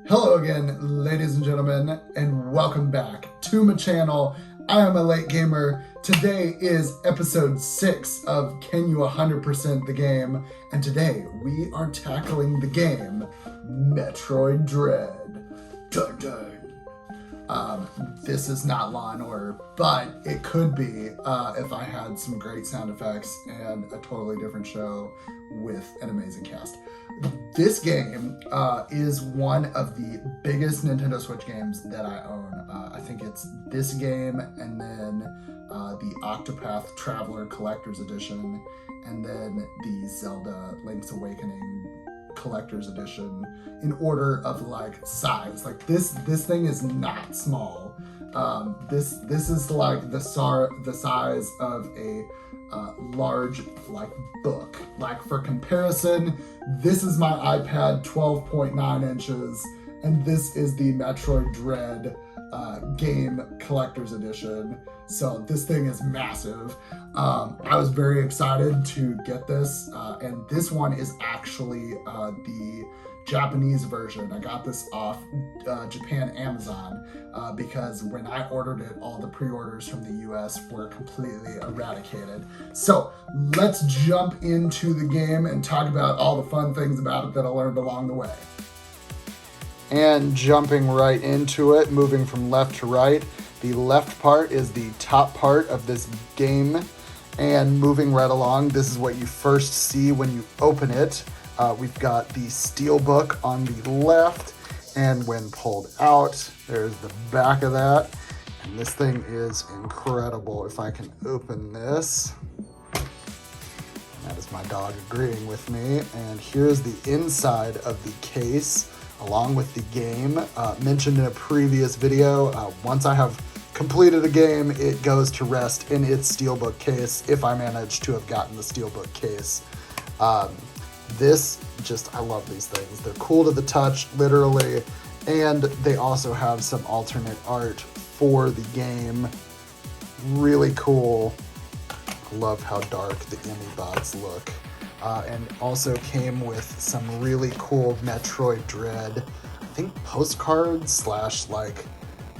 Hello again, ladies and gentlemen, and welcome back to my channel. I am a late gamer. Today is episode 6 of Can You 100% the Game? And today we are tackling the game Metroid Dread. Dun dun. This is not Law and Order, but it could be if I had some great sound effects and a totally different show with an amazing cast. This game is one of the biggest Nintendo Switch games that I own. I think it's this game and then the Octopath Traveler Collector's Edition and then the Zelda Link's Awakening Collector's Edition in order of like size. Like this thing is not small. This is like the size of a large like book. Like for comparison, this is my iPad 12.9 inches, and this is the Metroid Dread game collector's edition. So this thing is massive. I was very excited to get this, and this one is actually the Japanese version. I got this off Japan Amazon because when I ordered it, all the pre-orders from the US were completely eradicated. So let's jump into the game and talk about all the fun things about it that I learned along the way. And jumping right into it, moving from left to right, the left part is the top part of this game, and moving right along, this is what you first see when you open it. We've got the steelbook on the left, and when pulled out, there's the back of that. And this thing is incredible. If I can open this, that is my dog agreeing with me. And here's the inside of the case, along with the game. Mentioned in a previous video, once I have completed a game, it goes to rest in its steelbook case, if I manage to have gotten the steelbook case. I love these things. They're cool to the touch, literally, and they also have some alternate art for the game. Really cool. I love how dark the Amiibots look. And also came with some really cool Metroid Dread, I think postcards / like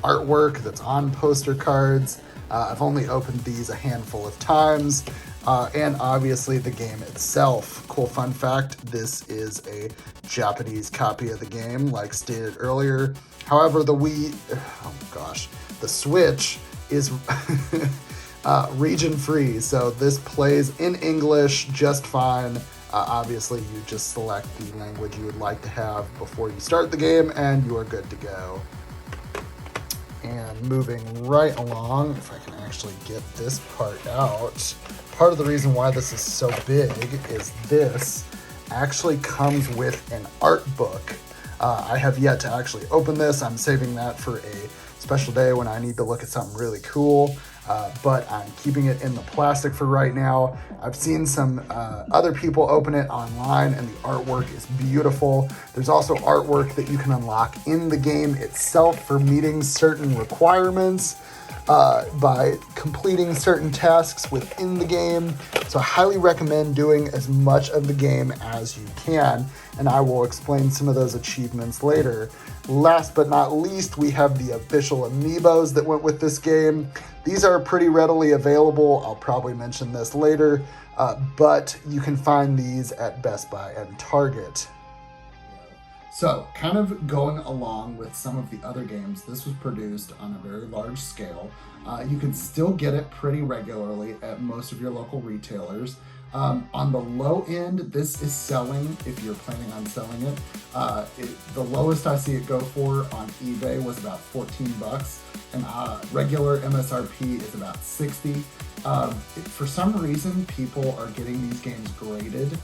artwork that's on poster cards. I've only opened these a handful of times. And obviously the game itself. Cool fun fact, this is a Japanese copy of the game, like stated earlier. However, the Switch is region free, so this plays in English just fine. Obviously, you just select the language you would like to have before you start the game, and you are good to go. And moving right along, if I can actually get this part out, part of the reason why this is so big is this actually comes with an art book. I have yet to actually open this. I'm saving that for a special day when I need to look at something really cool. But I'm keeping it in the plastic for right now. I've seen some other people open it online, and the artwork is beautiful. There's also artwork that you can unlock in the game itself for meeting certain requirements by completing certain tasks within the game. So I highly recommend doing as much of the game as you can, and I will explain some of those achievements later. Last but not least, we have the official amiibos that went with this game. These are pretty readily available. I'll probably mention this later, but you can find these at Best Buy and Target. So, kind of going along with some of the other games, this was produced on a very large scale. You can still get it pretty regularly at most of your local retailers. On the low end, this is selling, if you're planning on selling it. The lowest I see it go for on eBay was about $14, and regular MSRP is about $60. For some reason, people are getting these games graded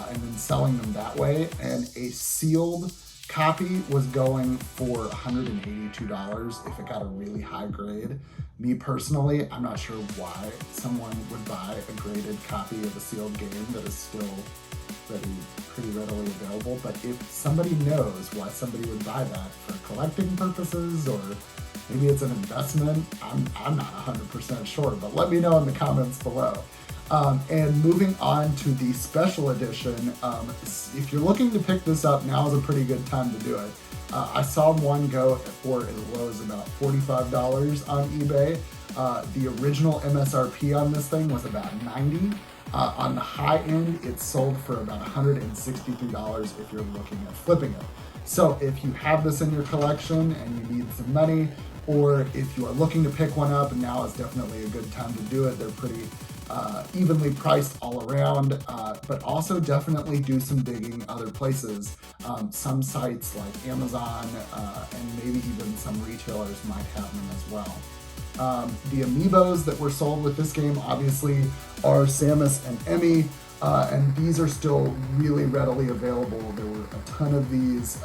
and then selling them that way, and a sealed copy was going for $182 if it got a really high grade. Me personally, I'm not sure why someone would buy a graded copy of a sealed game that is still pretty readily available, but if somebody knows why somebody would buy that for collecting purposes, or maybe it's an investment, I'm not 100% sure, but let me know in the comments below. And moving on to the special edition, if you're looking to pick this up, now is a pretty good time to do it. I saw one go for as low as about $45 on eBay. The original MSRP on this thing was about $90. On the high end, it's sold for about $163 if you're looking at flipping it. So if you have this in your collection and you need some money, or if you are looking to pick one up, now is definitely a good time to do it. They're pretty evenly priced all around, but also definitely do some digging other places. Some sites like Amazon and maybe even some retailers might have them as well. The amiibos that were sold with this game obviously are Samus and Emmy, and these are still really readily available. There were a ton of these.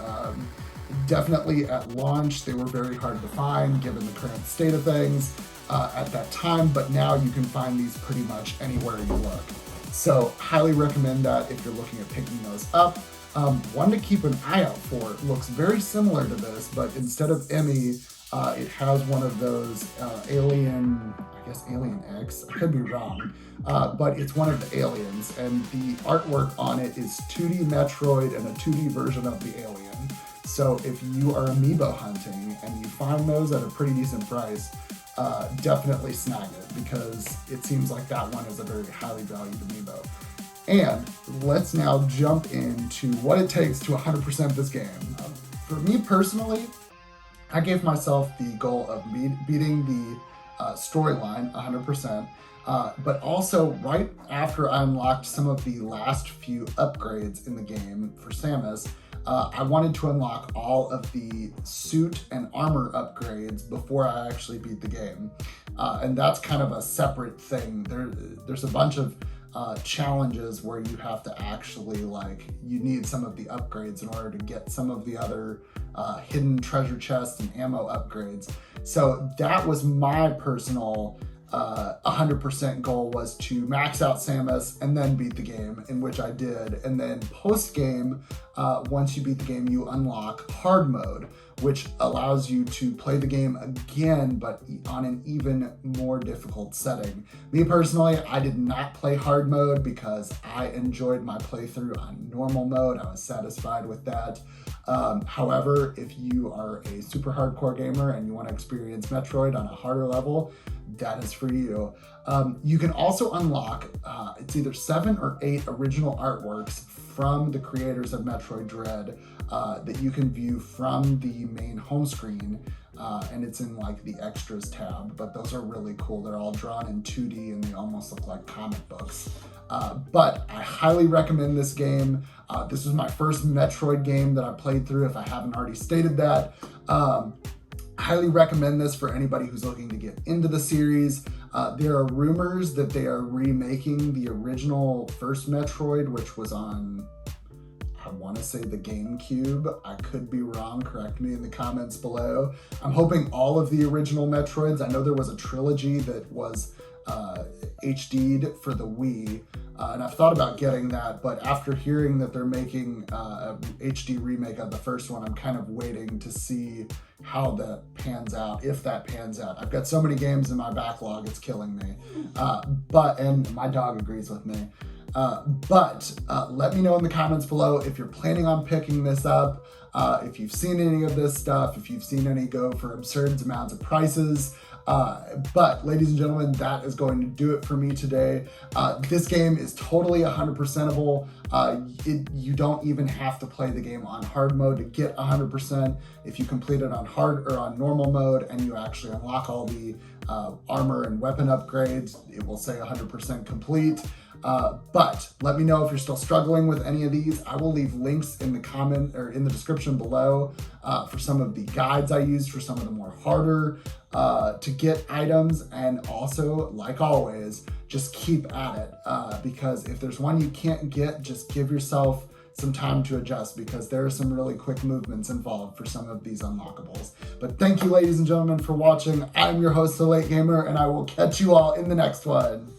Definitely at launch, they were very hard to find given the current state of things at that time, but now you can find these pretty much anywhere you look. So highly recommend that if you're looking at picking those up. One to keep an eye out for, it looks very similar to this, but instead of Emmy, it has one of those Alien X, I could be wrong, but it's one of the aliens, and the artwork on it is 2D Metroid and a 2D version of the alien. So if you are amiibo hunting and you find those at a pretty decent price, definitely snag it, because it seems like that one is a very highly valued amiibo. And let's now jump into what it takes to 100% this game. For me personally, I gave myself the goal of beating the storyline 100%, but also right after I unlocked some of the last few upgrades in the game for Samus, I wanted to unlock all of the suit and armor upgrades before I actually beat the game. And that's kind of a separate thing. There's a bunch of challenges where you have to actually, you need some of the upgrades in order to get some of the other hidden treasure chests and ammo upgrades. So that was my personal 100% goal, was to max out Samus and then beat the game, in which I did. And then post-game, once you beat the game, you unlock hard mode, which allows you to play the game again, but on an even more difficult setting. Me personally, I did not play hard mode because I enjoyed my playthrough on normal mode. I was satisfied with that. However, if you are a super hardcore gamer and you want to experience Metroid on a harder level, that is for you. You can also unlock, it's either 7 or 8 original artworks from the creators of Metroid Dread that you can view from the main home screen, and it's in the extras tab, but those are really cool. They're all drawn in 2D and they almost look like comic books. But I highly recommend this game. This was my first Metroid game that I played through, if I haven't already stated that. Highly recommend this for anybody who's looking to get into the series. There are rumors that they are remaking the original first Metroid, which was on, I want to say, the GameCube. I could be wrong, correct me in the comments below. I'm hoping all of the original Metroids. I know there was a trilogy that was HD'd for the Wii, and I've thought about getting that, but after hearing that they're making a HD remake of the first one, I'm kind of waiting to see how that pans out, if that pans out. I've got so many games in my backlog, it's killing me. And my dog agrees with me. But let me know in the comments below if you're planning on picking this up, if you've seen any of this stuff, if you've seen any go for absurd amounts of prices. But ladies and gentlemen, that is going to do it for me today. This game is totally 100%able. You don't even have to play the game on hard mode to get 100%. If you complete it on hard or on normal mode and you actually unlock all the armor and weapon upgrades, it will say 100% complete. But let me know if you're still struggling with any of these. I will leave links in the comment or in the description below for some of the guides I used for some of the more harder to get items. And also, like always, just keep at it, because if there's one you can't get, just give yourself some time to adjust, because there are some really quick movements involved for some of these unlockables. But thank you, ladies and gentlemen, for watching. I'm your host, The Late Gamer, and I will catch you all in the next one.